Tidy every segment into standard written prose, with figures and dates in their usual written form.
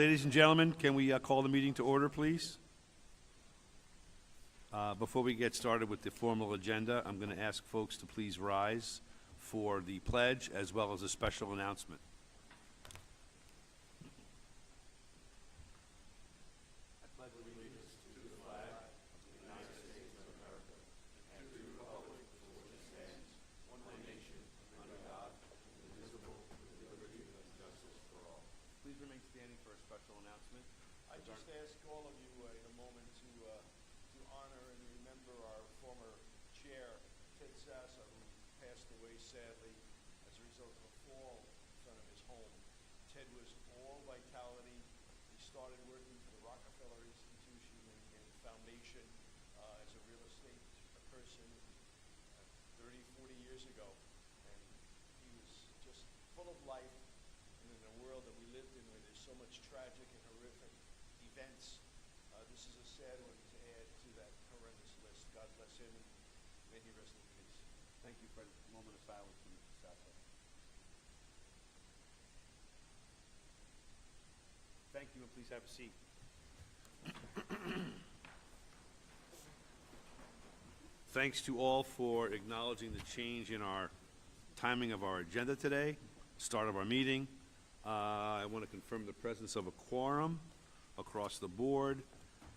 Ladies and gentlemen, can we call the meeting to order, please? Before we get started with the formal agenda, I'm going to ask folks to please rise for the pledge as well as a special announcement. Please remain standing for a special announcement. I just ask all of you in a moment to honor and remember our former chair, Ted Sassa, who passed away sadly as a result of a fall in front of his home. Ted was all vitality. He started working for the Rockefeller Institution and Foundation as a real estate person 30, 40 years ago. And he was just full of life. And in a world that we lived in where there's so much tragic and horrific events, this is a sad one to add to that horrendous list. God bless him, and may he rest in peace. Thank you for a moment of silence for Mr. Sassa. Thank you, and please have a seat. Thanks to all for acknowledging the change in our timing of our agenda today, start of our meeting. I want to confirm the presence of a quorum across the board.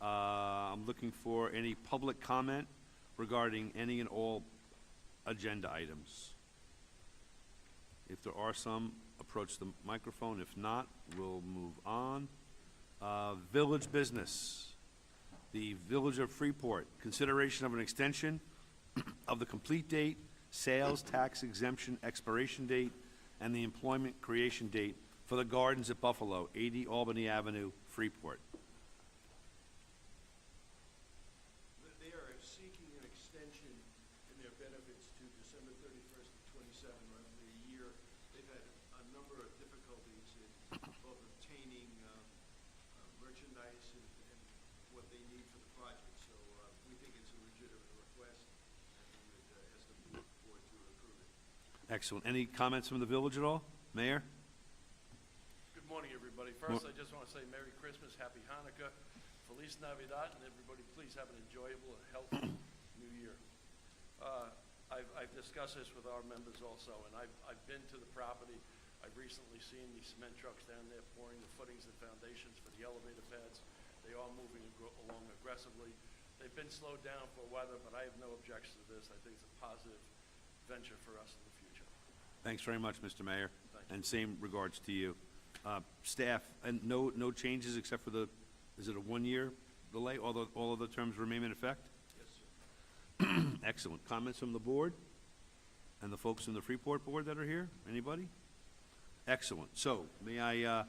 I'm looking for any public comment regarding any and all agenda items. If there are some, approach the microphone. If not, we'll move on. Village business. The Village of Freeport, consideration of an extension of the complete date, sales tax exemption expiration date, and the employment creation date for the Gardens at Buffalo, 80 Albany Avenue, Freeport. They are seeking an extension in their benefits to December 31st of 27, roughly a year. They've had a number of difficulties in both obtaining merchandise and what they need for the project. So we think it's a legitimate request, and we would ask the board to approve it. Excellent. Any comments from the village at all? Mayor? Good morning, everybody. First, I just want to say Merry Christmas, Happy Hanukkah, Feliz Navidad, and everybody please have an enjoyable and healthy New Year. I've discussed this with our members also, and I've been to the property. I've recently seen these cement trucks down there pouring the footings and foundations for the elevator pads. They are moving along aggressively. They've been slowed down for weather, but I have no objection to this. I think it's a positive venture for us in the future. Thanks very much, Mr. Mayor. Thank you. And same regards to you. Staff, and no changes except for the, is it a one-year delay? All of the terms remain in effect? Yes, sir. Excellent. Comments from the board and the folks in the Freeport board that are here? Anybody? Excellent. So may I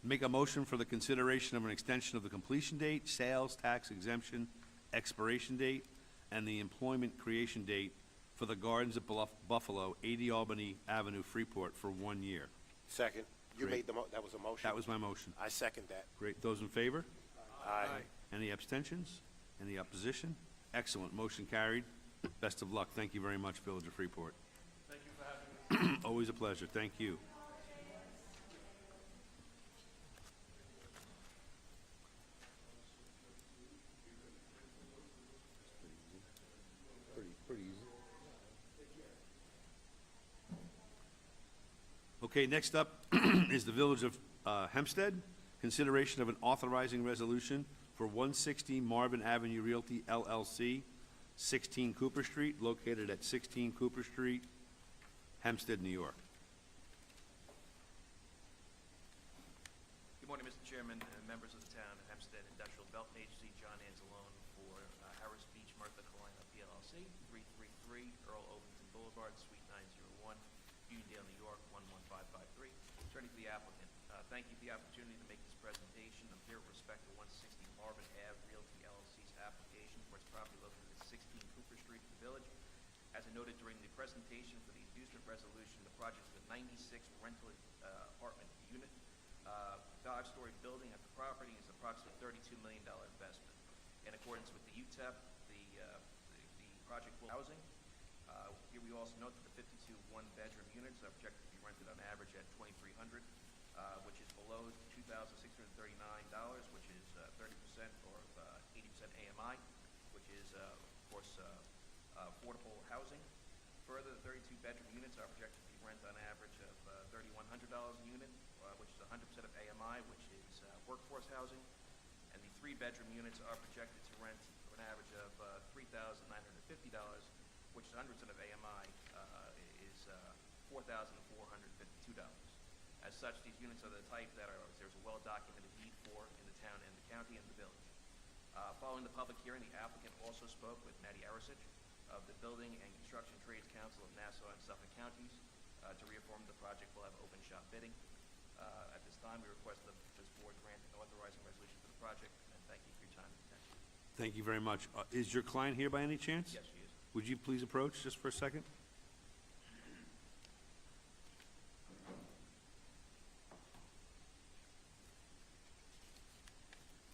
make a motion for the consideration of an extension of the completion date, sales tax exemption expiration date, and the employment creation date for the Gardens at Buffalo, 80 Albany Avenue, Freeport, for 1 year. Second. You Great. made that was a motion? That was my motion. I second that. Great. Those in favor? Aye. Any abstentions? Any opposition? Excellent. Motion carried. Best of luck. Thank you very much, Village of Freeport. Thank you for having me. Always a pleasure. Thank you. Pretty easy. Okay, next up is the Village of Hempstead. Consideration of an authorizing resolution for 160 Marvin Avenue Realty LLC, 16 Cooper Street, located at 16 Cooper Street, Hempstead, New York. Good morning, Mr. Chairman and members of the town of Hempstead Industrial Development Agency. John Anzalone for Harris Beach Martha Carolina PLLC, 333 Earl Ovington Boulevard, Suite 901, Uniondale, New York, 11553. Attorney for the applicant. Thank you for the opportunity to make this presentation. I'm here with respect to 160 Marvin Ave Realty LLC's application for its property located at 16 Cooper Street, the Village. As I noted during the presentation for the inducement resolution, the project is a 96 rental apartment unit. 5-story building at the property is approximately $32 million investment. In accordance with the UTEP, the project will housing. Here we also note that the 52 one-bedroom units are projected to be rented on average at $2,300 which is below $2,639, which is 30% or 80% AMI, which is, of course, affordable housing. Further, the 32-bedroom units are projected to be rent on average of $3,100 a unit, which is 100% of AMI, which is workforce housing. And the 3-bedroom units are projected to rent for an average of $3,950, which is 100% of AMI, is $4,452. As such, these units are the type that there's a well-documented need for in the town and the county and the village. Following the public hearing, the applicant also spoke with Matty Arasich of the Building and Construction Trades Council of Nassau and Suffolk Counties to reaffirm the project will have open shop bidding. At this time, we request that this board grant an authorizing resolution for the project, and thank you for your time and attention. Thank you very much. Is your client here by any chance? Yes, she is. Would you please approach just for a second?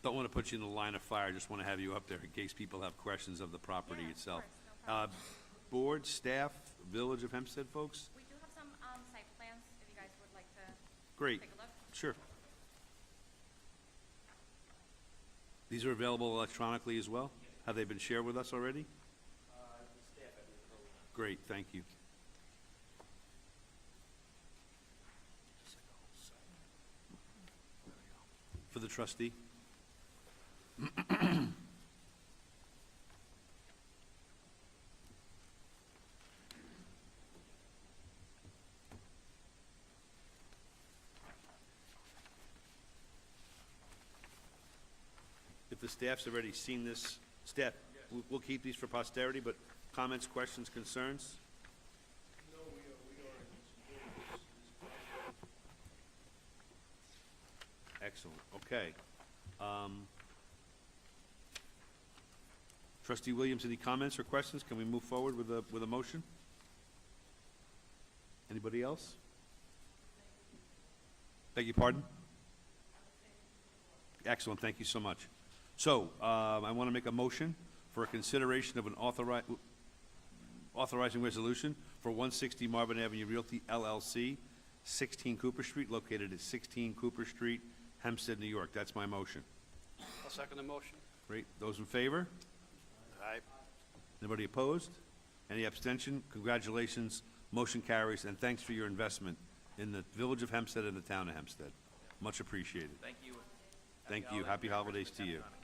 Don't want to put you in the line of fire, just want to have you up there in case people have questions of the property Yeah, of itself. course, no problem. Board, staff, Village of Hempstead folks? We do have some site plans, if you guys would like to Great. take a look. Sure. These are available electronically as well? Have they been shared with us already? The staff, I believe, early on. Great, thank you. For the trustee? If the staff's already seen this, staff, we'll keep these for posterity, but comments, questions, concerns? No, we are in support of this project. Excellent, okay. Trustee Williams, any comments or questions? Can we move forward with a motion? Anybody else? Beg your pardon? Excellent, thank you so much. So, I want to make a motion for a consideration of an authorizing resolution for 160 Marvin Avenue Realty LLC, 16 Cooper Street, located at 16 Cooper Street, Hempstead, New York. That's my motion. I'll second the motion. Great. Those in favor? Aye. Anybody opposed? Any abstention? Congratulations. Motion carries, and thanks for your investment in the Village of Hempstead and the Town of Hempstead. Much appreciated. Thank you. Thank you. Happy Merry holidays Christmas, to Happy you. Hanukkah.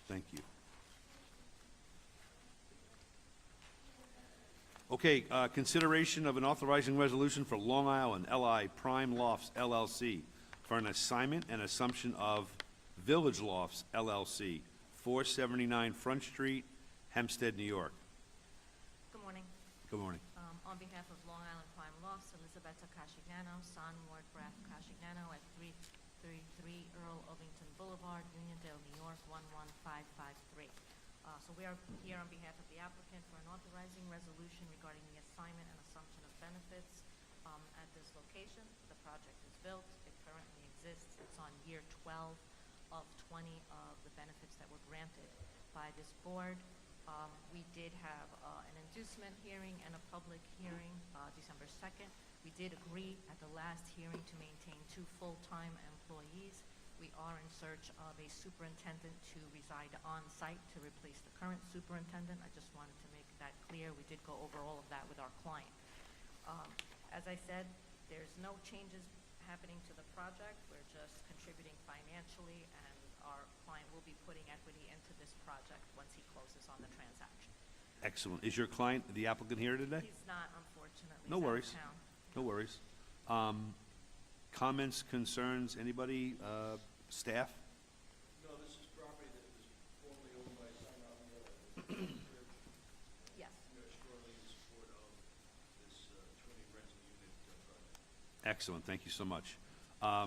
Thank you. Okay, consideration of an authorizing resolution for Long Island LI Prime Lofts LLC for an assignment and assumption of Village Lofts LLC, 479 Front Street, Hempstead, New York. Good morning. Good morning. On behalf of Long Island Prime Lofts, Elisabetta Cascignano, son Ward Graf Cascignano at 333 Earl Ovington Boulevard, Uniondale, New York, 11553. So we are here on behalf of the applicant for an authorizing resolution regarding the assignment and assumption of benefits at this location. The project is built, it currently exists, it's on year 12 of 20 of the benefits that were granted by this board. We did have an inducement hearing and a public hearing December 2nd. We did agree at the last hearing to maintain 2 full-time employees. We are in search of a superintendent to reside on-site to replace the current superintendent. I just wanted to make that clear. We did go over all of that with our client. As I said, there's no changes happening to the project. We're just contributing financially, and our client will be putting equity into this project once he closes on the transaction. Excellent. Is your client, the applicant, here today? He's not, unfortunately. No He's out of worries. town. No worries. Comments, concerns, anybody, staff? No, this is property that was formerly owned by St. Raphael Church. Yes. We are strongly in support of this 20 rental unit project. Excellent, thank you so much.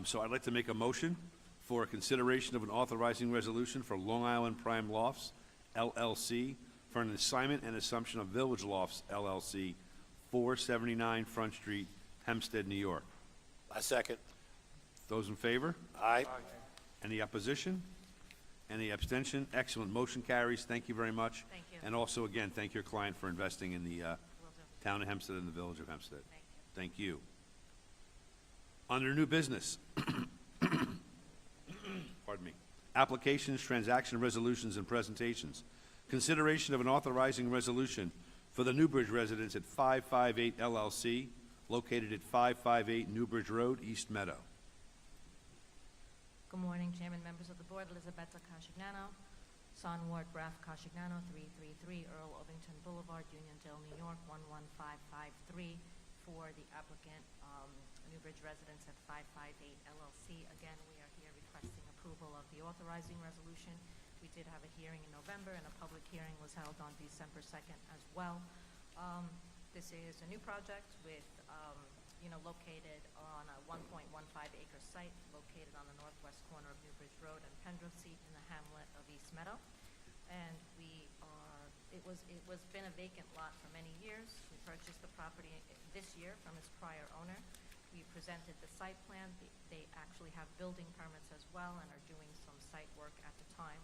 So I'd like to make a motion for a consideration of an authorizing resolution for Long Island Prime Lofts LLC for an assignment and assumption of Village Lofts LLC, 479 Front Street, Hempstead, New York. I second. Those in favor? Aye. Any opposition? Any abstention? Excellent, motion carries, thank you very much. Thank you. And also, again, thank your client for investing in the Will do. Town of Hempstead and the Village of Hempstead. Thank you. Thank you. Under new business, pardon me, applications, transaction resolutions, and presentations. Consideration of an authorizing resolution for the Newbridge residents at 558 LLC, located at 558 Newbridge Road, East Meadow. Good morning, Chairman, members of the board. Elisabetta Cascignano, Son Ward Braff Cascignano, 333 Earl Ovington Boulevard, Uniondale, New York, 11553, for the applicant, Newbridge residents at 558 LLC. Again, we are here requesting approval of the authorizing resolution. We did have a hearing in November, and a public hearing was held on December 2nd as well. This is a new project with, located on a 1.15-acre site located on the northwest corner of Newbridge Road and Pendrith Seat in the hamlet of East Meadow. And it was been a vacant lot for many years. We purchased the property this year from its prior owner. We presented the site plan. They actually have building permits as well and are doing some site work at the time.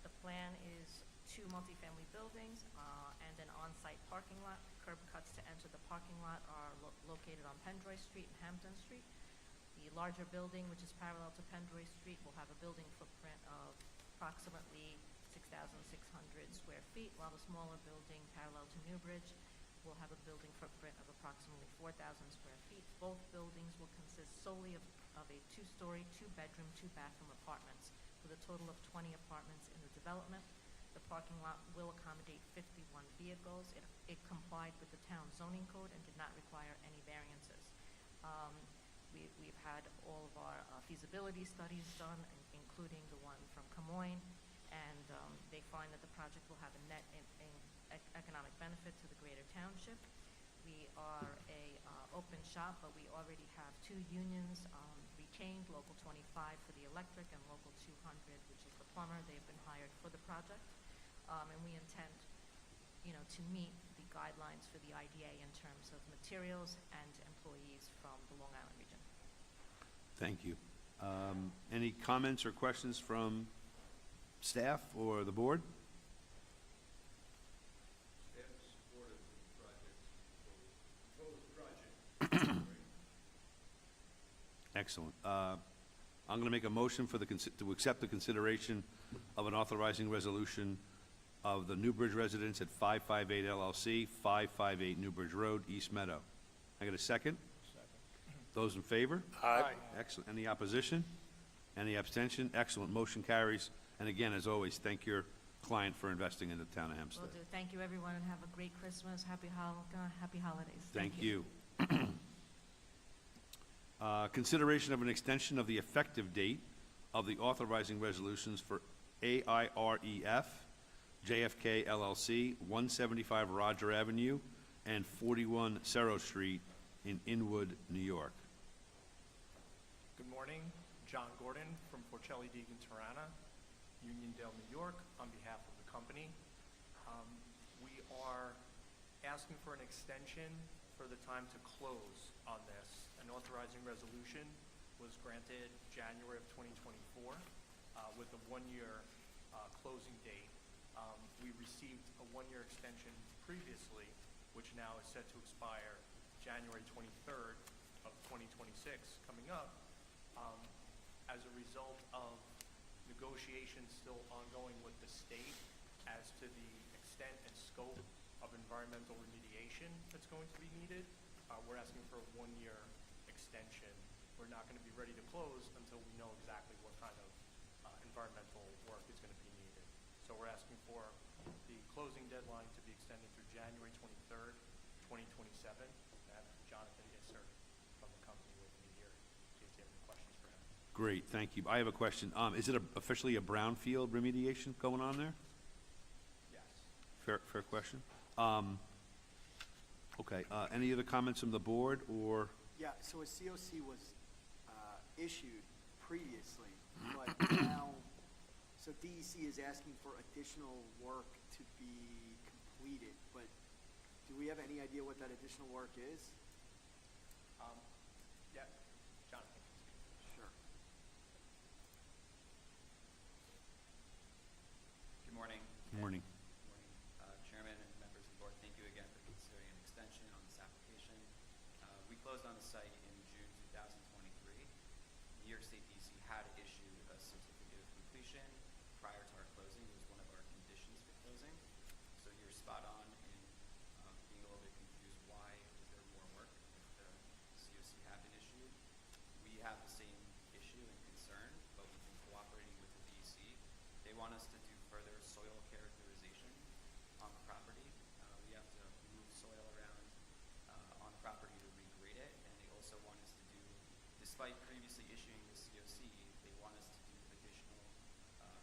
The plan is 2 multifamily buildings and an on-site parking lot. Curb cuts to enter the parking lot are located on Pendroy Street and Hampton Street. The larger building, which is parallel to Pendroy Street, will have a building footprint of approximately 6,600 square feet, while the smaller building, parallel to Newbridge, will have a building footprint of approximately 4,000 square feet. Both buildings will consist solely of a 2-story, 2-bedroom, 2-bathroom apartments, with a total of 20 apartments in the development. The parking lot will accommodate 51 vehicles. It complied with the town zoning code and did not require any variances. We've had all of our feasibility studies done, including the one from Camoin, and they find that the project will have a net economic benefit to the greater township. We are a open shop, but we already have 2 unions retained, Local 25 for the electric and Local 200, which is the plumber. They've been hired for the project. And we intend, to meet the guidelines for the IDA in terms of materials and employees from the Long Island region. Thank you. Any comments or questions from staff or the board? Staff is supportive of the project. Excellent. I'm going to make a motion for to accept the consideration of an authorizing resolution of the Newbridge residents at 558 LLC, 558 Newbridge Road, East Meadow. I get a second? Second. Those in favor? Aye. Excellent. Any opposition? Any abstention? Excellent. Motion carries. And again, as always, thank your client for investing in the town of Hempstead. Will do. Thank you, everyone, and have a great Christmas. Happy Hanukkah. Happy holidays. Thank you. Consideration of an extension of the effective date of the authorizing resolutions for AIREF, JFK LLC, 175 Roger Avenue, and 41 Cerro Street in Inwood, New York. Good morning, John Gordon from Porcelli Deegan Tirana, Uniondale, New York, on behalf of the company. We are asking for an extension for the time to close on this. An authorizing resolution was granted January of 2024 with a 1-year closing date. We received a 1-year extension previously, which now is set to expire January 23rd of 2026 coming up. As a result of negotiations still ongoing with the state as to the extent and scope of environmental remediation that's going to be needed, we're asking for a 1-year extension. We're not going to be ready to close until we know exactly what kind of environmental work is going to be needed. So we're asking for the closing deadline to be extended through January 23rd, 2027. I have Jonathan Isser from the company with me here, in case you have any questions for him. Great, thank you. I have a question. Is it officially a brownfield remediation going on there? Yes. Fair question. Okay, any other comments from the board, or? Yeah, so a COC was issued previously, but now, so DEC is asking for additional work to be completed, but do we have any idea what that additional work is? Yeah, Jonathan can speak. Sure. Good morning. Good morning. Good morning, Chairman and members of the board. Thank you again for considering an extension on this application. We closed on the site in June New York State DEC had issued a certificate of completion prior to our closing. It was one of our conditions for closing. So you're spot on in being a little bit confused. Why is there more work if the COC had been issued? We have the same issue and concern, but we've been cooperating with the DEC. They want us to do further soil characterization on the property. We have to move soil around on the property to regrade it, and they also want us to do, despite previously issuing the COC, they want us to do additional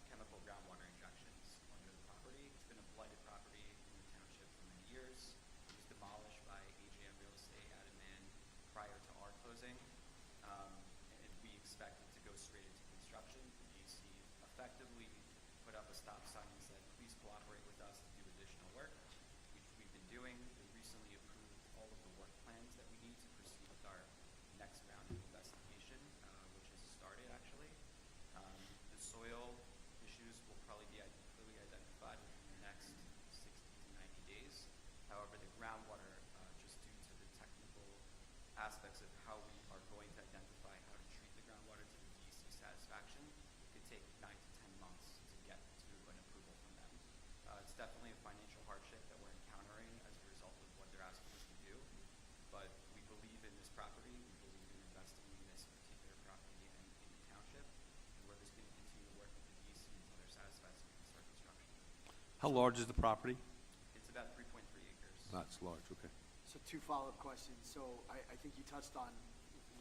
chemical groundwater injections under the property. It's been a blighted property in the township for many years. It was demolished by AJM Real Estate at a man prior to our closing, and we expect it to go straight into construction. The DEC effectively put up a stop sign and said, please cooperate with us to do additional work, which we've been doing. They recently approved all of the work plans that we need to proceed with our next round of investigation, which has started actually. The soil issues will probably be clearly identified within the next 60 to 90 days. However, the groundwater, just due to the technical aspects of how we are going to identify how to treat the groundwater to the DEC satisfaction, it could take 9 to 10 months to get to an approval from them. It's definitely a financial hardship that we're encountering as a result of what they're asking us to do, but we believe in this property, we believe in investing in this particular property and in the township, and we're just going to continue to work with the DEC until they're satisfied so we can start construction. How large is the property? It's about 3.3 acres. That's large, okay. So two follow-up questions. So I think you touched on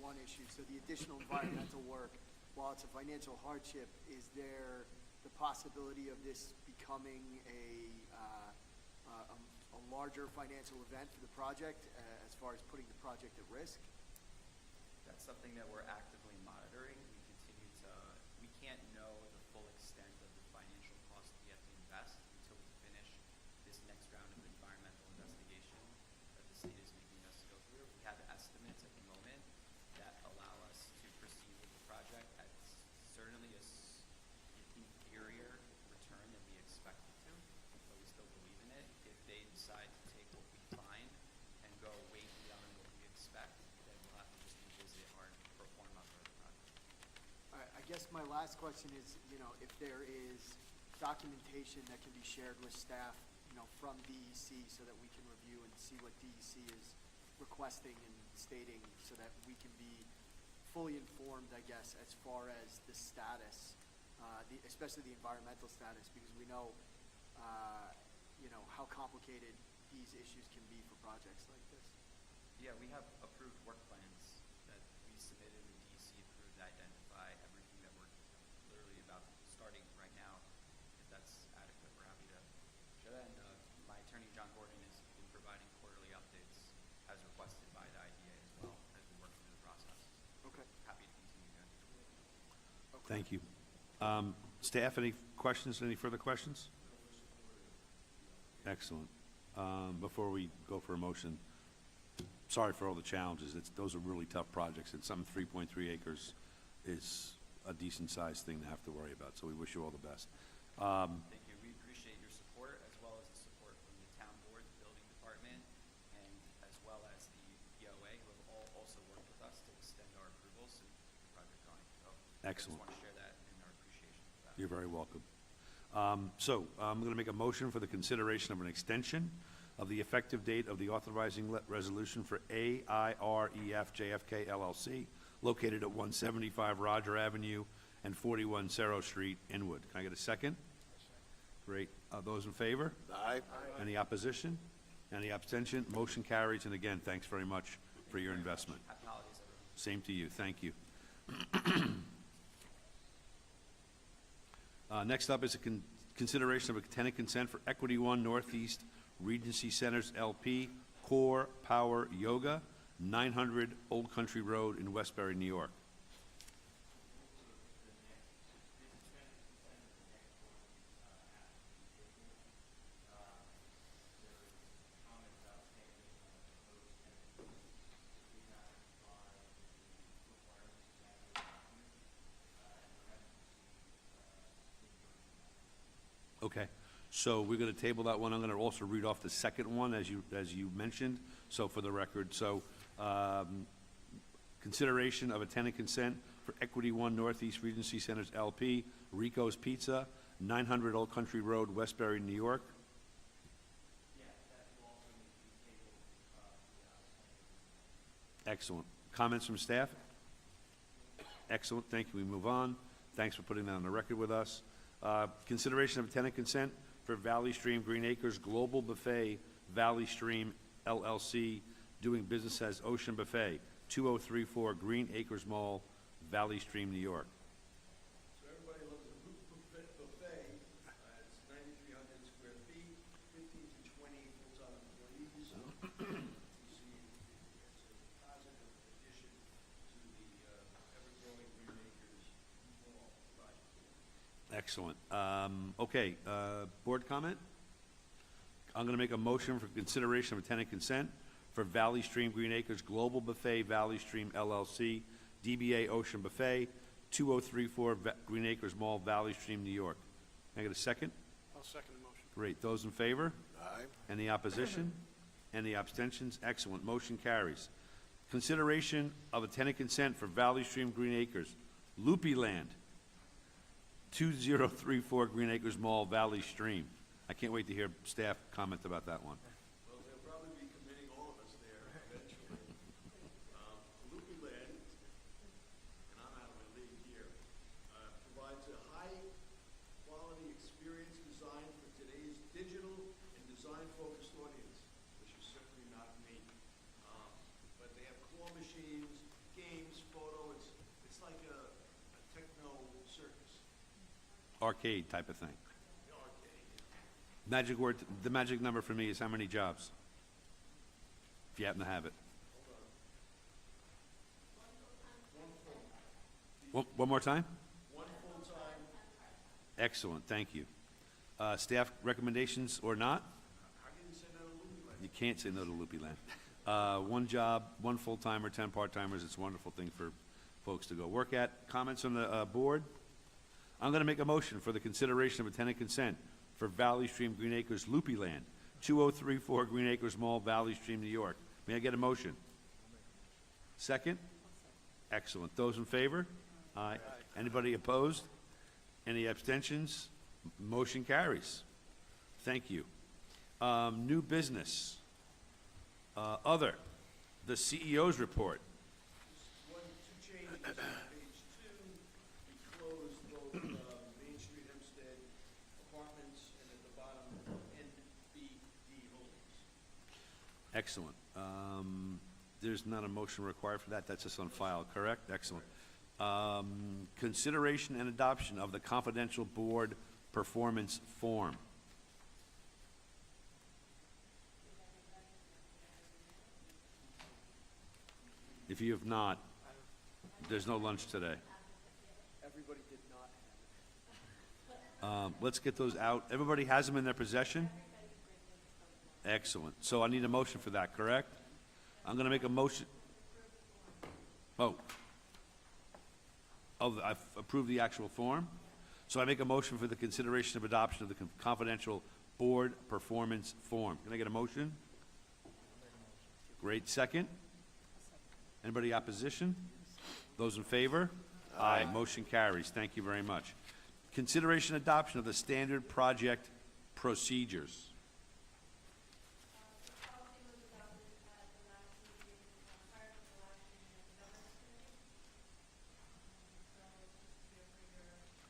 one issue. So the additional environmental work, while it's a financial hardship, is there the possibility of this becoming a larger financial event for the project as far as putting the project at risk? That's something that we're actively monitoring. We can't know the full extent of the financial cost we have to invest until we finish this next round of environmental investigation that the state is making us go through. We have estimates at the moment that allow us to proceed with the project at certainly an inferior return than we expected to, but we still believe in it. If they decide to take what we find and go way beyond what we expect, then we'll have to just revisit our pro forma for the project. All right, I guess my last question is, if there is documentation that can be shared with staff, from DEC so that we can review and see what DEC is requesting and stating so that we can be fully informed, I guess, as far as the status, especially the environmental status, because we know, how complicated these issues can be for projects like this. Yeah, we have approved work plans that we submitted and the DEC approved that identify everything that we're literally about starting right now. If that's adequate, we're happy to share that. And my attorney, John Gordon, has been providing quarterly updates as requested by the IDA as well as we work through the process. Okay. Happy to continue that. Thank you. Staff, any questions, any further questions? Excellent. Before we go for a motion, sorry for all the challenges. Those are really tough projects, and some 3.3 acres is a decent-sized thing to have to worry about, so we wish you all the best. Thank you. We appreciate your support as well as the support from the town board, the building department, and as well as the POA, who have also worked with us to extend our approvals to keep the project going. So Excellent. I just want to share that in our appreciation for that. You're very welcome. So I'm going to make a motion for the consideration of an extension of the effective date of the authorizing resolution for AIREF JFK LLC, located at 175 Roger Avenue and 41 Cerro Street, Inwood. Can I get a second? Great. Those in favor? Aye. Any opposition? Any abstention? Motion carries, and again, thanks very much for your investment. Happy holidays, everyone. Same to you. Thank you. Next up is a consideration of a tenant consent for Equity One Northeast Regency Centers LP Core Power Yoga, 900 Old Country Road in Westbury, New York. Okay, so we're going to table that one. I'm going to also read off the second one, as you mentioned, so for the record. So, consideration of a tenant consent for Equity One Northeast Regency Centers LP, Rico's Pizza, 900 Old Country Road, Westbury, New York. Excellent. Comments from staff? Excellent, thank you. We move on. Thanks for putting that on the record with us. Consideration of tenant consent for Valley Stream Green Acres Global Buffet, Valley Stream LLC, doing business as Ocean Buffet, 2034 Green Acres Mall, Valley Stream, New York. So everybody loves a buffet. It's 9,300 square feet, 15 to 20 full-time employees. You see, it's a positive addition to the ever-growing Green Acres Mall project. Excellent. Okay, board comment? I'm going to make a motion for consideration of tenant consent for Valley Stream Green Acres Global Buffet, Valley Stream LLC, DBA Ocean Buffet, 2034 Green Acres Mall, Valley Stream, New York. Can I get a second? I'll second the motion. Great. Those in favor? Aye. Any opposition? Any abstentions? Excellent. Motion carries. Consideration of a tenant consent for Valley Stream Green Acres, Loopy Land, 2034 Green Acres Mall, Valley Stream. I can't wait to hear staff comment about that one. Well, they'll probably be committing all of us there eventually. Loopy Land, and I'm out of my league here, provides a high-quality experience designed for today's digital and design-focused audience, which is certainly not me. But they have claw machines, games, photo. It's like a techno circus. Arcade type of thing. The arcade. Magic word, the magic number for me is how many jobs? If you happen to have it. One more time? One full-time. Excellent, thank you. Staff recommendations or not? How can you say no to Loopy Land? You can't say no to Loopy Land. One job, one full-timer, 10 part-timers, it's a wonderful thing for folks to go work at. Comments from the board? I'm going to make a motion for the consideration of a tenant consent for Valley Stream Green Acres Loopy Land, 2034 Green Acres Mall, Valley Stream, New York. May I get a motion? Second? Excellent. Those in favor? Aye. Anybody opposed? Any abstentions? Motion carries. Thank you. New business. Other. The CEO's report. Two changes on page 2. We closed both Main Street Hempstead Apartments and at the bottom, NBD Holdings. Excellent. There's not a motion required for that. That's just on file, correct? Excellent. Consideration and adoption of the confidential board performance form. If you have not, there's no lunch today. Everybody did not have it. Let's get those out. Everybody has them in their possession? Excellent. So I need a motion for that, correct? I'm going to make a motion. Oh, I've approved the actual form. So I make a motion for the consideration of adoption of the confidential board performance form. Can I get a motion? Great. Second? Anybody opposition? Those in favor? Aye. Motion carries. Thank you very much. Consideration adoption of the standard project procedures.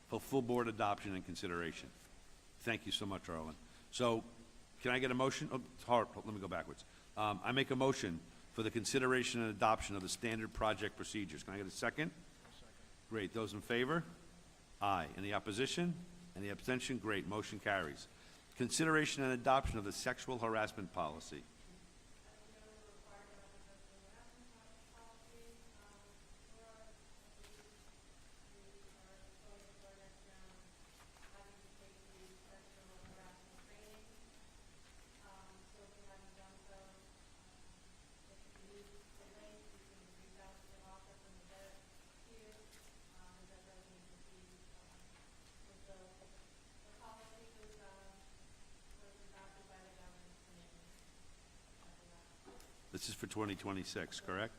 For full board adoption and consideration. Thank you so much, Arlen. So, can I get a motion? Oh, it's hard. Let me go backwards. I make a motion for the consideration and adoption of the standard project procedures. Can I get a second? Great. Those in favor? Aye. Any opposition? Any abstention? Great. Motion carries. Consideration and adoption of the sexual harassment policy. This is for 2026, correct?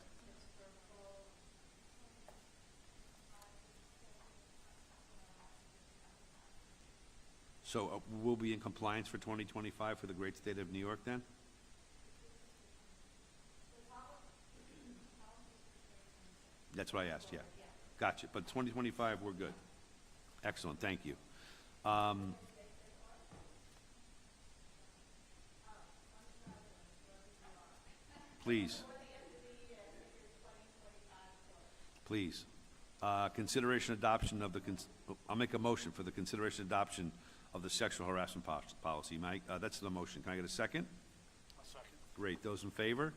So we'll be in compliance for 2025 for the great state of New York then? That's what I asked, yeah. Gotcha, but 2025, we're good. Excellent, thank you. Please. Please. Consideration adoption of the, I'll make a motion for the consideration adoption of the sexual harassment policy. Mike, that's the motion. Can I get a second? I'll second. Great. Those in favor?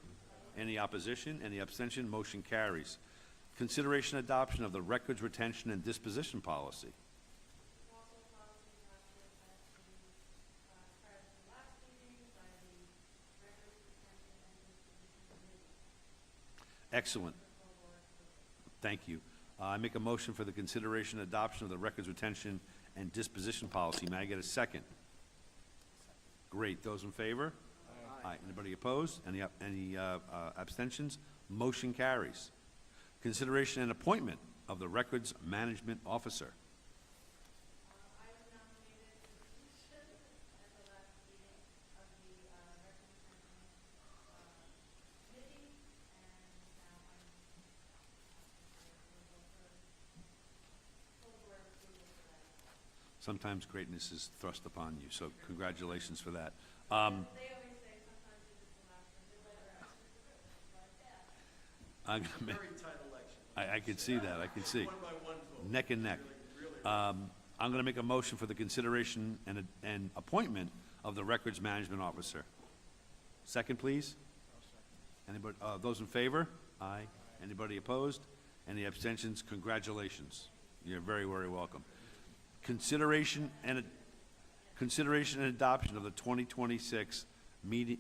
Any opposition? Any abstention? Motion carries. Consideration adoption of the records retention and disposition policy. Excellent. Thank you. I make a motion for the consideration and adoption of the records retention and disposition policy. May I get a second? Great. Those in favor? Aye. Anybody opposed? Any abstentions? Motion carries. Consideration and appointment of the records management officer. I was nominated for the position at the last meeting of the records management committee, and now I'm full board approval for that. Sometimes greatness is thrust upon you, so congratulations for that. They always say sometimes you're just the last one to deliver after the privilege, but yeah. I'm gonna make- Very tight election. I can see that, I can see. One by one vote. Neck and neck. Really. I'm going to make a motion for the consideration and appointment of the records management officer. Second, please? Anybody, those in favor? Aye. Anybody opposed? Any abstentions? Congratulations. You're very, very welcome. Consideration and adoption of the 2026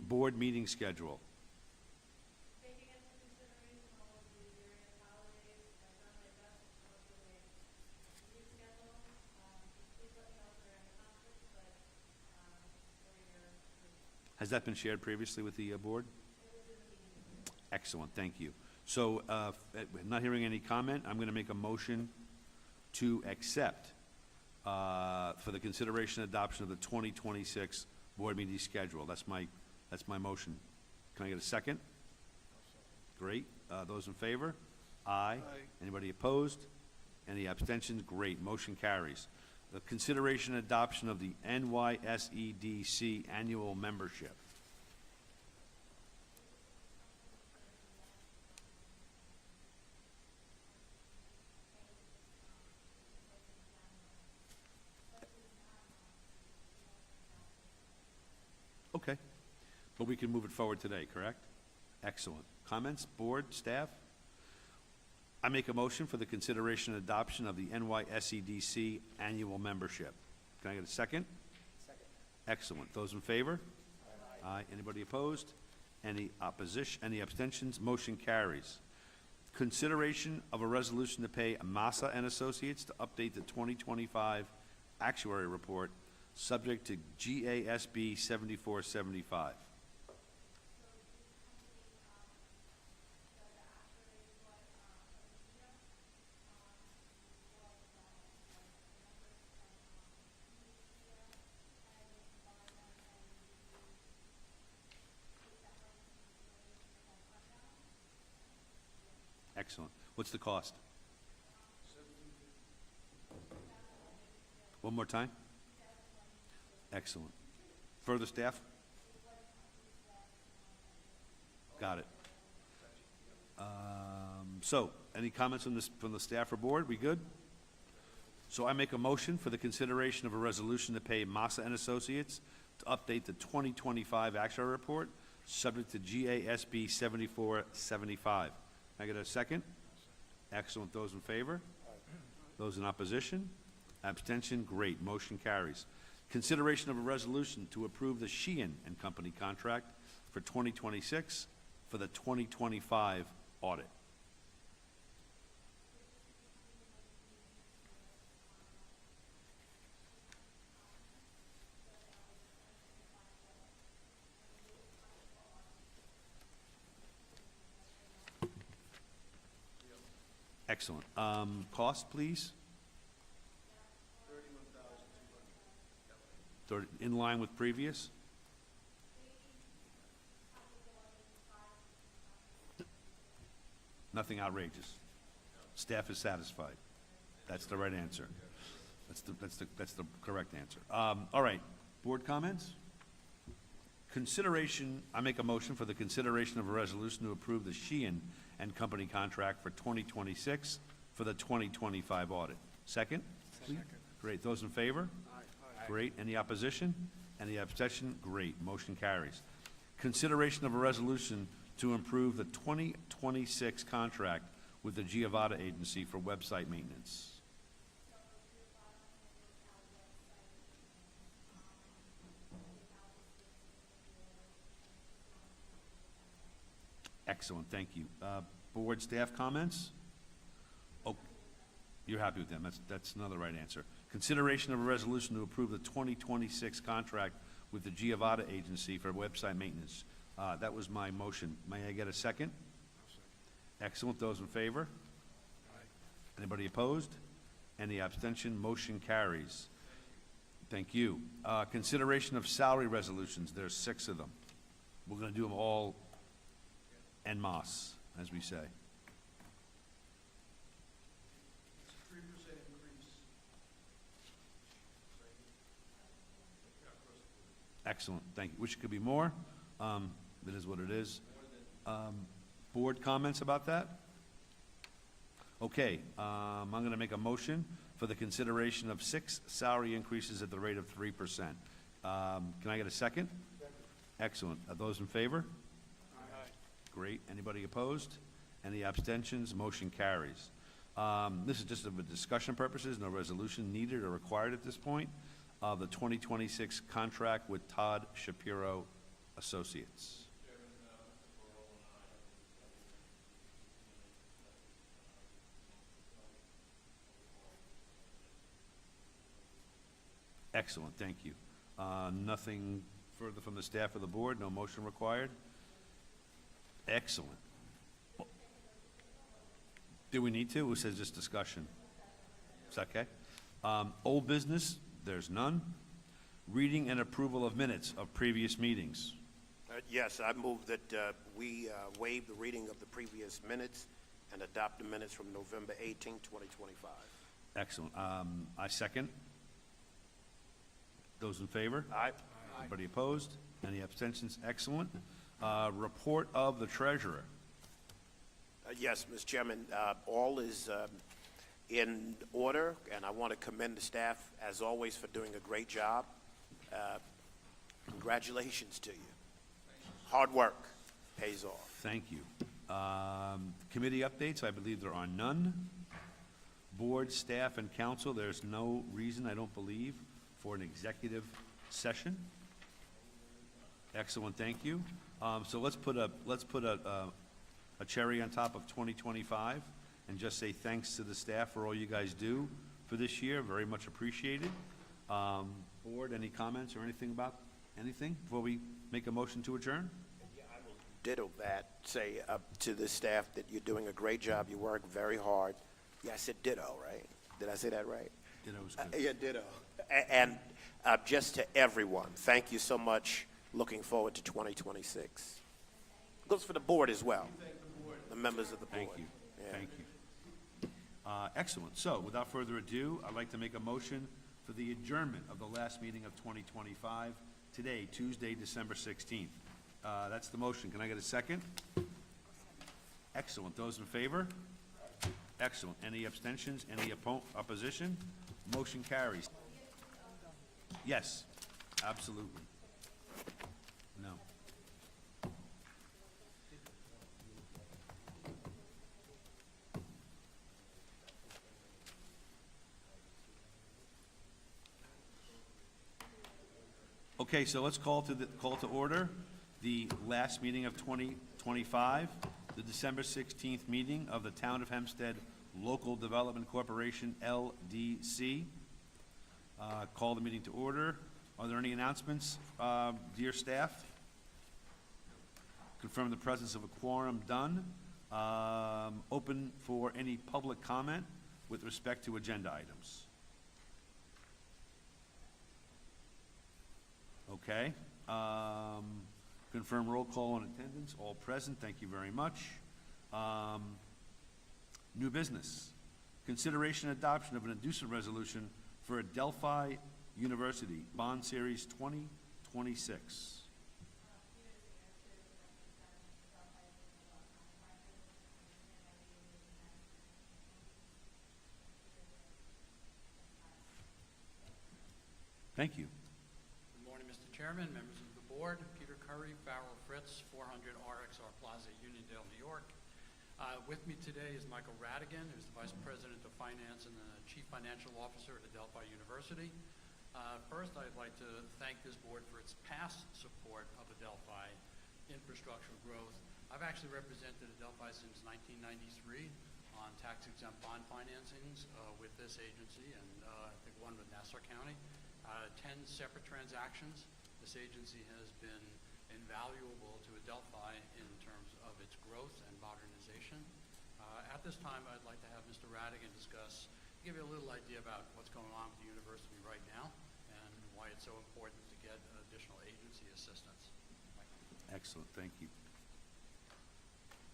board meeting schedule. Taking into consideration all of the various holidays, I've done my best to come up with a new schedule. Please let me know if there are any conflicts, but for your approval. Has that been shared previously with the board? Excellent, thank you. So, not hearing any comment, I'm going to make a motion to accept for the consideration and adoption of the 2026 board meeting schedule. That's my motion. Can I get a second? Great. Those in favor? Aye. Anybody opposed? Any abstentions? Great. Motion carries. The consideration and adoption of the NYSEDC annual membership. Okay. But we can move it forward today, correct? Excellent. Comments, board, staff? I make a motion for the consideration and adoption of the NYSEDC annual membership. Can I get a second? Second. Excellent. Those in favor? Aye. Anybody opposed? Any opposition, any abstentions? Motion carries. Consideration of a resolution to pay Massa and Associates to update the 2025 actuary report, subject to GASB 7475. Excellent. What's the cost? One more time? Excellent. Further staff? Got it. So, any comments from the staff or board? We good? So I make a motion for the consideration of a resolution to pay Massa and Associates to update the 2025 actual report, subject to GASB 7475. Can I get a second? Excellent. Those in favor? Those in opposition? Abstention? Great. Motion carries. Consideration of a resolution to approve the Sheehan and Company contract for 2026 for the 2025 audit. Excellent. Cost, please? In line with previous? Nothing outrageous. Staff is satisfied. That's the right answer. That's the correct answer. All right, board comments? Consideration, I make a motion for the consideration of a resolution to approve the Sheehan and Company contract for 2026 for the 2025 audit. Second? Second. Great. Those in favor? Aye. Great. Any opposition? Any abstention? Great. Motion carries. Consideration of a resolution to improve the 2026 contract with the Giovanna Agency for website maintenance. Excellent, thank you. Board staff comments? Oh, you're happy with them, that's another right answer. Consideration of a resolution to approve the 2026 contract with the Giovanna Agency for website maintenance. That was my motion. May I get a second? Excellent, those in favor? Anybody opposed? Any abstention? Motion carries. Thank you. Consideration of salary resolutions, there's 6 of them. We're gonna do them all en masse, as we say. 3% increase. Excellent, thank you. Wish it could be more. It is what it is. Board comments about that? Okay, I'm going to make a motion for the consideration of 6 salary increases at the rate of 3%. Can I get a second? Second. Excellent. Are those in favor? Aye. Great. Anybody opposed? Any abstentions? Motion carries. This is just for discussion purposes, no resolution needed or required at this point. The 2026 contract with Todd Shapiro Associates. Excellent, thank you. Nothing further from the staff or the board, no motion required? Excellent. Do we need to? It says just discussion. Is that okay? Old business, there's none. Reading and approval of minutes of previous meetings. Yes, I move that we waive the reading of the previous minutes and adopt the minutes from November 18, 2025. Excellent. I second. Those in favor? Aye. Anybody opposed? Any abstentions? Excellent. Report of the treasurer. Yes, Mr. Chairman, all is in order, and I want to commend the staff, as always, for doing a great job. Congratulations to you. Hard work pays off. Thank you. Committee updates, I believe there are none. Board, staff, and council, there's no reason, I don't believe, for an executive session. Excellent, thank you. So let's put a cherry on top of 2025 and just say thanks to the staff for all you guys do for this year. Very much appreciated. Board, any comments or anything about anything before we make a motion to adjourn? Yeah, I will ditto that. Say to the staff that you're doing a great job. You work very hard. Yeah, I said ditto, right? Did I say that right? Ditto was good. Yeah, ditto. And just to everyone, thank you so much. Looking forward to 2026. Goes for the board as well. The members of the board. Thank you. Yeah. Thank you. Excellent. So without further ado, I'd like to make a motion for the adjournment of the last meeting of 2025, today, Tuesday, December 16th. That's the motion. Can I get a second? Excellent. Those in favor? Excellent. Any abstentions? Any opposition? Motion carries. Yes, absolutely. No. Okay, so let's call to order the last meeting of 2025, the December 16th meeting of the Town of Hempstead Local Development Corporation, LDC. Call the meeting to order. Are there any announcements, dear staff? Confirm the presence of a quorum, done. Open for any public comment with respect to agenda items. Okay. Confirm roll call on attendance, all present, thank you very much. New business. Consideration and adoption of an inducement resolution for Adelphi University, Bond Series 2026. Thank you. Good morning, Mr. Chairman, members of the board. Peter Curry, Farrell Fritz, 400 RXR Plaza, Uniondale, New York. With me today is Michael Radigan, who's the Vice President of Finance and the Chief Financial Officer at Adelphi University. First, I'd like to thank this board for its past support of Adelphi infrastructural growth. I've actually represented Adelphi since 1993 on tax-exempt bond financings with this agency and I think one with Nassau County. 10 separate transactions. This agency has been invaluable to Adelphi in terms of its growth and modernization. At this time, I'd like to have Mr. Radigan give you a little idea about what's going on with the university right now and why it's so important to get additional agency assistance. Excellent, thank you.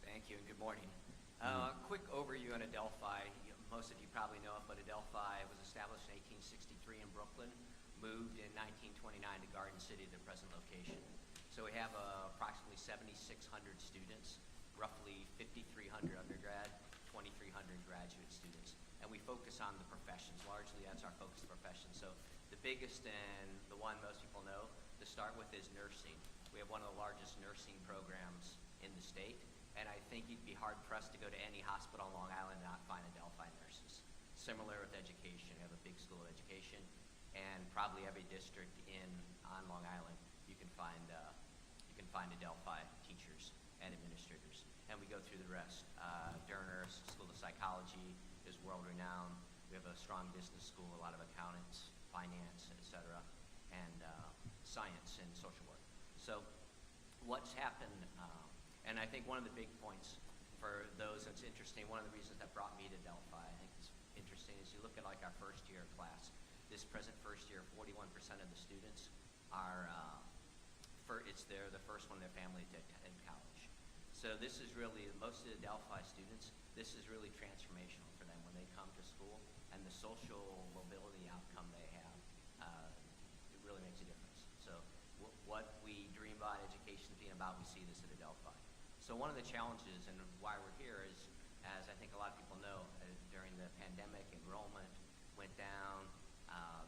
Thank you and good morning. Quick overview on Adelphi. Most of you probably know it, but Adelphi was established in 1863 in Brooklyn, moved in 1929 to Garden City, their present location. So we have approximately 7,600 students, roughly 5,300 undergrad, 2,300 graduate students. And we focus on the professions. Largely, that's our focus of professions. So the biggest and the one most people know to start with is nursing. We have one of the largest nursing programs in the state. And I think you'd be hard-pressed to go to any hospital on Long Island and not find Adelphi nurses. Similar with education. We have a big school of education. And probably every district on Long Island, you can find Adelphi teachers and administrators. And we go through the rest. Derner School of Psychology is world-renowned. We have a strong business school, a lot of accountants, finance, et cetera, and science and social work. So what's happened, and I think one of the big points for those that's interesting, one of the reasons that brought me to Adelphi, I think it's interesting, is you look at like our first year class. This present first year, 41% of the students are, they're the first one in their family to attend college. So this is really, most of the Adelphi students, this is really transformational for them when they come to school and the social mobility outcome they have, it really makes a difference. So what we dream about education being about, we see this at Adelphi. So one of the challenges and why we're here is, as I think a lot of people know, during the pandemic, enrollment went down,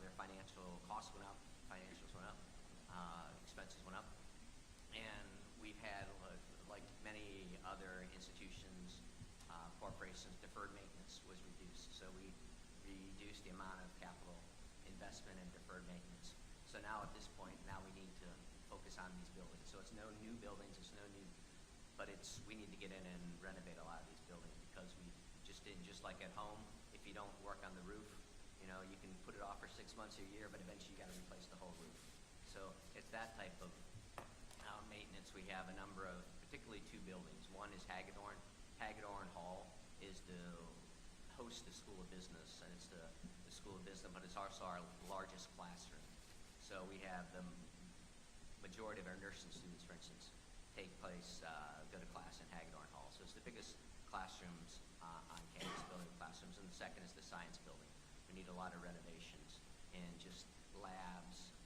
their financial costs went up, financials went up, expenses went up, and we've had, like many other institutions, corporations, deferred maintenance was reduced. So we reduced the amount of capital investment in deferred maintenance. So now at this point, we need to focus on these buildings. So it's no new buildings, it's no new, but we need to get in and renovate a lot of these buildings because we just didn't, just like at home, if you don't work on the roof, you can put it off for 6 months or a year, but eventually you got to replace the whole roof. So it's that type of maintenance. We have a number of, particularly 2 buildings. One is Hagedorn. Hagedorn Hall is hosts the School of Business, and it's the School of Business, but it's also our largest classroom. So we have the majority of our nursing students, for instance, go to class in Hagedorn Hall. So it's the biggest classrooms on campus, building classrooms, and the second is the science building. We need a lot of renovations and just labs,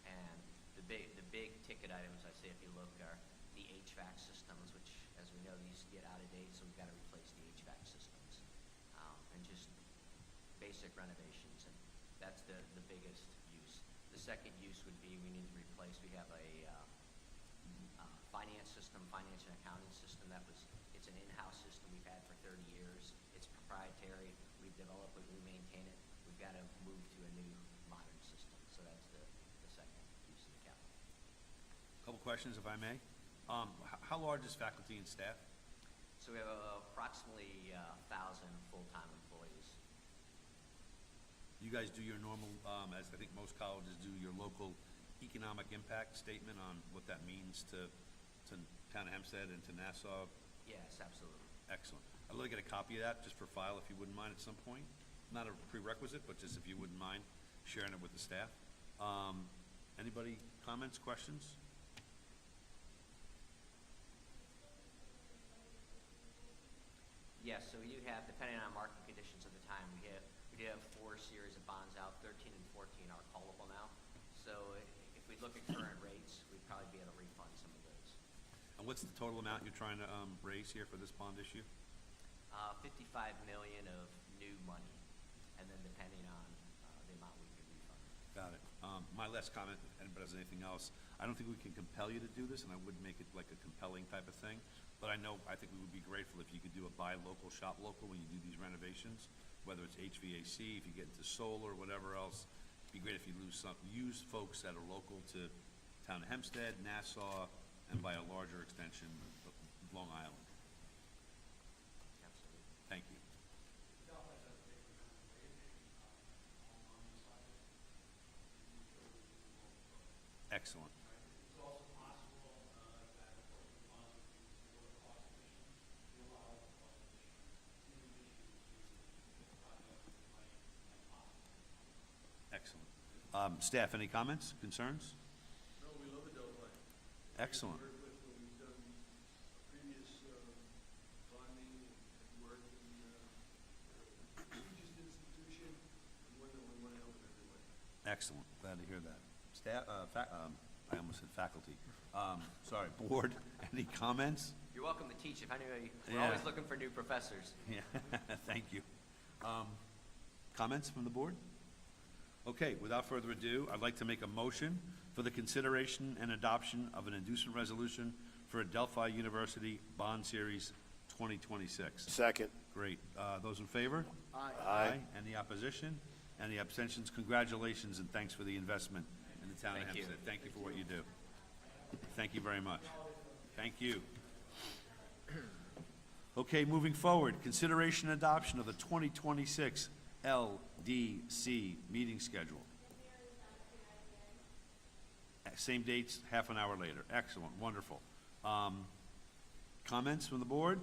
and the big ticket items, I say if you look, are the HVAC systems, which, as we know, these get out of date, so we've got to replace the HVAC systems, and just basic renovations, and that's the biggest use. The second use would be we need to replace, we have a finance system, finance and accounting system it's an in-house system we've had for 30 years. It's proprietary. We've developed it, we maintain it. We've got to move to a new modern system. So that's the second use of the capital. Couple questions, if I may. How large is faculty and staff? So we have approximately 1,000 full-time employees. You guys do your normal, as I think most colleges do, your local economic impact statement on what that means to town of Hempstead and to Nassau? Yes, absolutely. Excellent. I'd like to get a copy of that just for file, if you wouldn't mind, at some point. Not a prerequisite, but just if you wouldn't mind sharing it with the staff. Anybody, comments, questions? Yes, so we do have, depending on market conditions at the time, we do have 4 series of bonds out. 13 and 14 are callable now. So if we look at current rates, we'd probably be able to refund some of those. And what's the total amount you're trying to raise here for this bond issue? 55 million of new money, and then depending on the amount we can refund. Got it. My last comment, if anybody has anything else, I don't think we can compel you to do this, and I wouldn't make it like a compelling type of thing, but I think we would be grateful if you could do a buy local, shop local when you do these renovations, whether it's HVAC, if you get into solar, whatever else. It'd be great if you use folks that are local to town of Hempstead, Nassau, and by a larger extension, Long Island. Absolutely. Thank you. Excellent. It's also possible that the funds would be for cost efficient, to allow for cost efficient, in addition to the project that might possibly. Excellent. Staff, any comments, concerns? No, we love the Delphi. Excellent. Work with when we've done previous bonding and work in the prestigious institution, more than we want to help in every way. Excellent. Glad to hear that. Staff, I almost said faculty. Sorry, board, any comments? You're welcome to teach if anybody, we're Yeah. always looking for new professors. Yeah, thank you. Comments from the board? Okay, without further ado, I'd like to make a motion for the consideration and adoption of an inducement resolution for Adelphi University Bond Series 2026. Second. Great. Those in favor? Aye. Any opposition? Any abstentions? Congratulations and thanks for the investment in the town of Thank you. Hempstead. Thank you for what you do. Thank you very much. Thank you. Okay, moving forward, consideration and adoption of the 2026 LDC meeting schedule. Same dates, half an hour later. Excellent, wonderful. Comments from the board?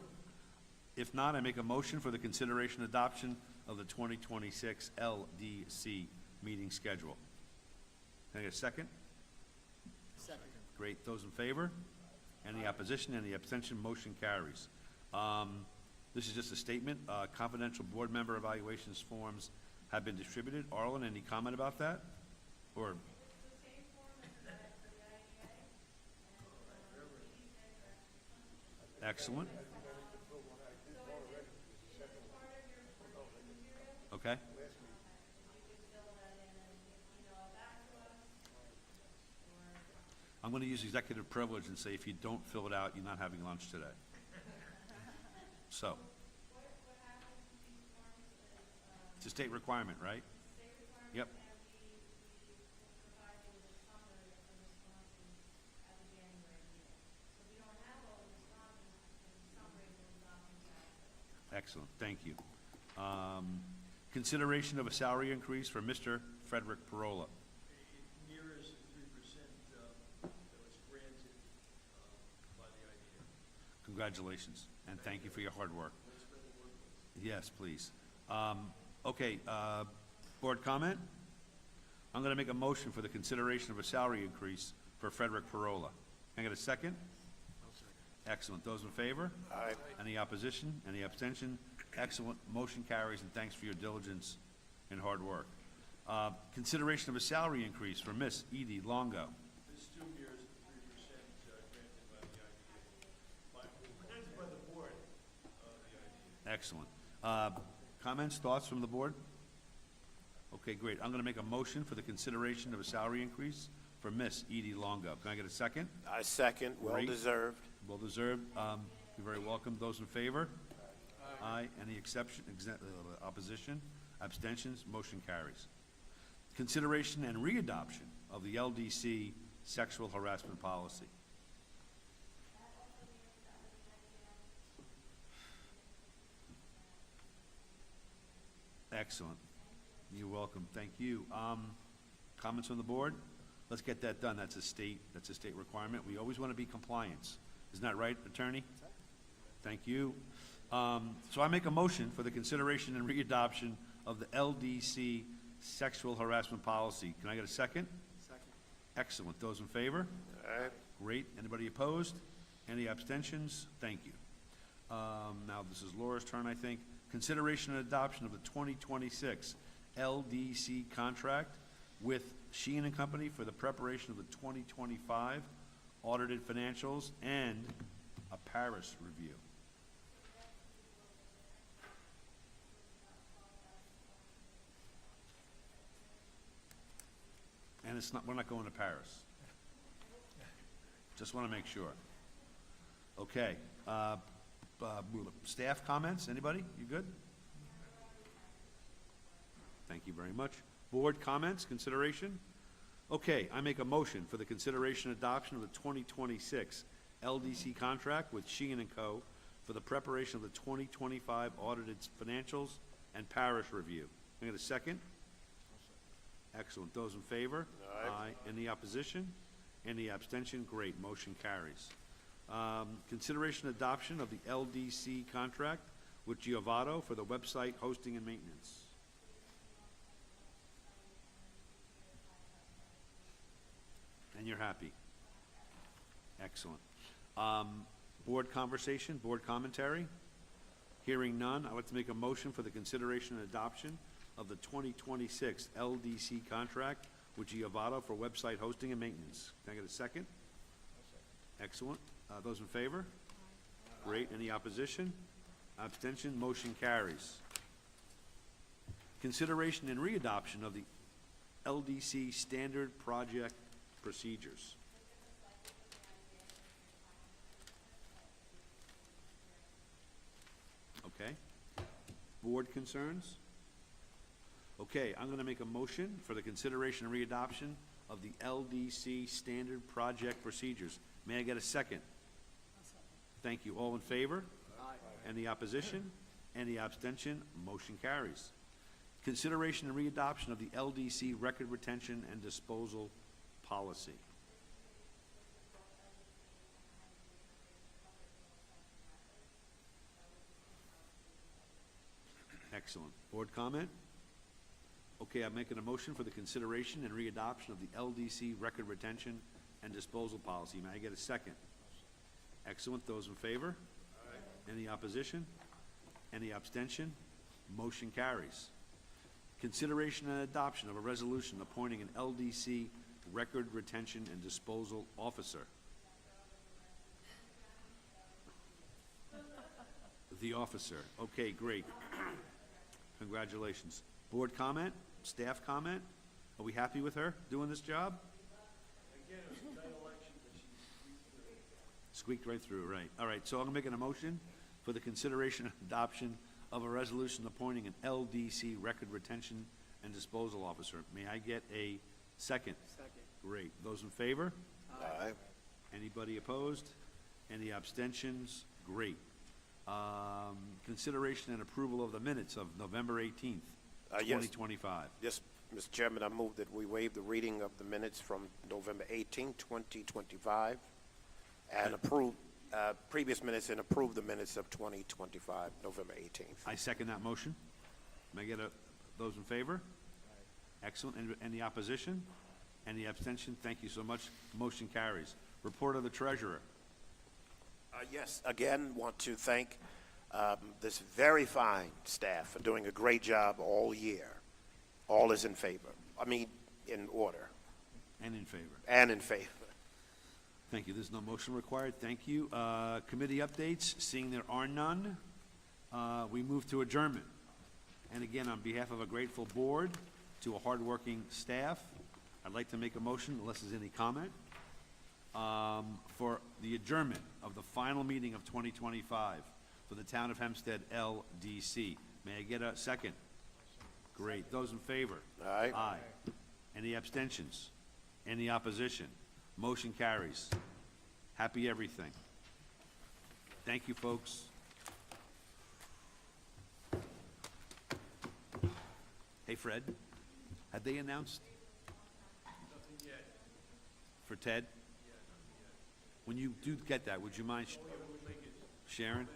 If not, I make a motion for the consideration and adoption of the 2026 LDC meeting schedule. Can I get a second? Second. Great. Those in favor? Any opposition? Any abstention? Motion carries. This is just a statement. Confidential board member evaluations forms have been distributed. Arlen, any comment about that? Or? Excellent. Okay. I'm going to use executive privilege and say if you don't fill it out, you're not having lunch today. So. It's a state requirement, right? Yep. Excellent, thank you. Consideration of a salary increase for Mr. Frederick Parola. It mirrors the 3% that was granted by the IDA. Congratulations, and thank you for your hard work. Let's spread the word, please. Yes, please. Okay, board comment? I'm going to make a motion for the consideration of a salary increase for Frederick Parola. Can I get a second? Excellent. Those in favor? Aye. Any opposition? Any abstention? Excellent. Motion carries, and thanks for your diligence and hard work. Consideration of a salary increase for Miss Edie Longo. This too mirrors the 3% granted by the IDA, granted by the board of the IDA. Excellent. Comments, thoughts from the board? Okay, great. I'm going to make a motion for the consideration of a salary increase for Miss Edie Longo. Can I get a second? I second. Well Great. deserved. Well deserved. You're very welcome. Those in favor? Aye. Any opposition? Abstentions? Motion carries. Consideration and readoption of the LDC sexual harassment policy. Excellent. You're welcome. Thank you. Comments on the board? Let's get that done. That's a state requirement. We always want to be compliant. Isn't that right, attorney? Thank you. So I make a motion for the consideration and readoption of the LDC sexual harassment policy. Can I get a second? Second. Excellent. Those in favor? Aye. Great. Anybody opposed? Any abstentions? Thank you. Now, this is Laura's turn, I think. Consideration and adoption of the 2026 LDC contract with Sheehan and Company for the preparation of the 2025 audited financials and a Paris review. And it's not, we're not going to Paris. Just want to make sure. Okay, staff comments, anybody? You good? Thank you very much. Board comments, consideration? Okay, I make a motion for the consideration and adoption of the 2026 LDC contract with Sheehan and Co. for the preparation of the 2025 audited financials and parish review. Can I get a second? Excellent. Those in favor? Aye. Any opposition? Any abstention? Great. Motion carries. Consideration and adoption of the LDC contract with Giovanni for the website hosting and maintenance. And you're happy? Excellent. Board conversation, board commentary? Hearing none, I'd like to make a motion for the consideration and adoption of the 2026 LDC contract with Giovanni for website hosting and maintenance. Can I get a second? Excellent. Those in favor? Great. Any opposition? Abstention? Motion carries. Consideration and readoption of the LDC standard project procedures. Okay. Board concerns? Okay, I'm going to make a motion for the consideration and readoption of the LDC standard project procedures. May I get a second? Thank you. All in favor? Aye. Any opposition? Any abstention? Motion carries. Consideration and readoption of the LDC record retention and disposal policy. Excellent. Board comment? Okay, I'm making a motion for the consideration and readoption of the LDC record retention and disposal policy. May I get a second? Excellent. Those in favor? Any opposition? Any abstention? Motion carries. Consideration and adoption of a resolution appointing an LDC record retention and disposal officer. The officer. Okay, great. Congratulations. Board comment? Staff comment? Are we happy with her doing this job? Again, it was a tight election, but she Squeaked right through, right. All right, so I'm making a motion for the consideration and adoption of a resolution appointing an LDC record retention and disposal officer. May I get a second? Second. Great. Those in favor? Aye. Anybody opposed? Any abstentions? Great. Consideration and approval of the minutes of November 18th, Yes. 2025. Yes, Mr. Chairman, I move that we waive the reading of the minutes from November 18, 2025, and approve previous minutes and approve the minutes of 2025, November 18th. I second that motion. May I get those in favor? Excellent. Any opposition? Any abstention? Thank you so much. Motion carries. Report of the treasurer. Yes, again, want to thank this very fine staff for doing a great job all year. All is in favor. I mean, in order And in favor. and in favor. Thank you. There's no motion required. Thank you. Committee updates, seeing there are none, we move to adjournment. And again, on behalf of a grateful board, to a hardworking staff, I'd like to make a motion, unless there's any comment, for the adjournment of the final meeting of 2025 for the Town of Hempstead LDC. May I get a second? Great. Those in favor? Aye. Aye. Any abstentions? Any opposition? Motion carries. Happy everything. Thank you, folks. Hey, Fred, had they announced? Nothing yet. For Ted? When you do get that, would you mind sharing?